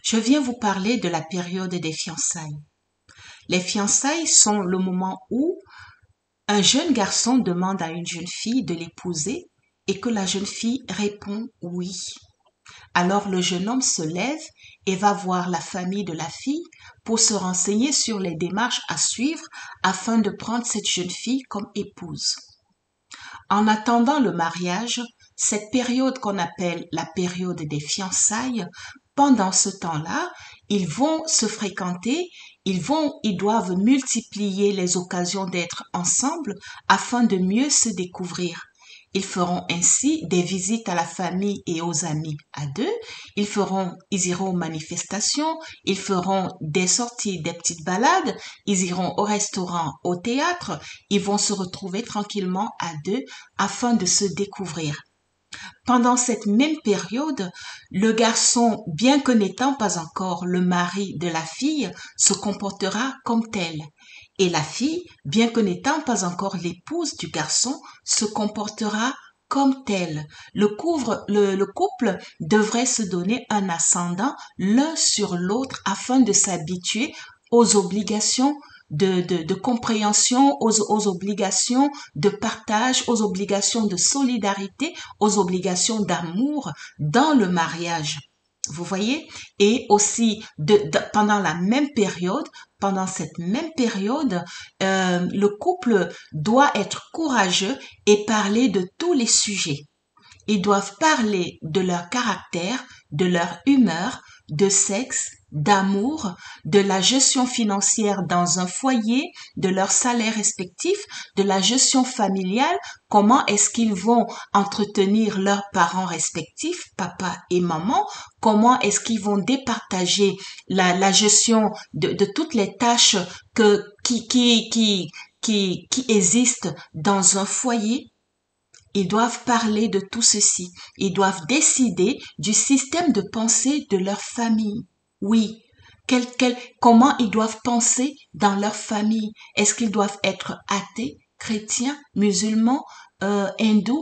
Je viens vous parler de la période des fiançailles. Les fiançailles sont le moment où un jeune garçon demande à une jeune fille de l'épouser et que la jeune fille répond oui. Alors le jeune homme se lève et va voir la famille de la fille pour se renseigner sur les démarches à suivre afin de prendre cette jeune fille comme épouse. En attendant le mariage, cette période qu'on appelle la période des fiançailles, pendant ce temps-là, ils vont se fréquenter, ils doivent multiplier les occasions d'être ensemble afin de mieux se découvrir. Ils feront ainsi des visites à la famille et aux amis à deux. Ils iront aux manifestations, ils feront des sorties, des petites balades, ils iront au restaurant, au théâtre. Ils vont se retrouver tranquillement à deux afin de se découvrir. Pendant cette même période, le garçon, bien que n'étant pas encore le mari de la fille, se comportera comme tel. Et la fille, bien que n'étant pas encore l'épouse du garçon, se comportera comme tel. Le couple devrait se donner un ascendant l'un sur l'autre afin de s'habituer aux obligations de compréhension, aux obligations de partage, aux obligations de solidarité, aux obligations d'amour dans le mariage. Vous voyez? Et aussi, pendant cette même période, le couple doit être courageux et parler de tous les sujets. Ils doivent parler de leur caractère, de leur humeur, de sexe, d'amour, de la gestion financière dans un foyer, de leur salaire respectif, de la gestion familiale, comment est-ce qu'ils vont entretenir leurs parents respectifs, papa et maman, comment est-ce qu'ils vont départager la gestion de toutes les tâches qui existent dans un foyer. Ils doivent parler de tout ceci. Ils doivent décider du système de pensée de leur famille. Oui. Comment ils doivent penser dans leur famille? Est-ce qu'ils doivent être athées, chrétiens, musulmans, hindous?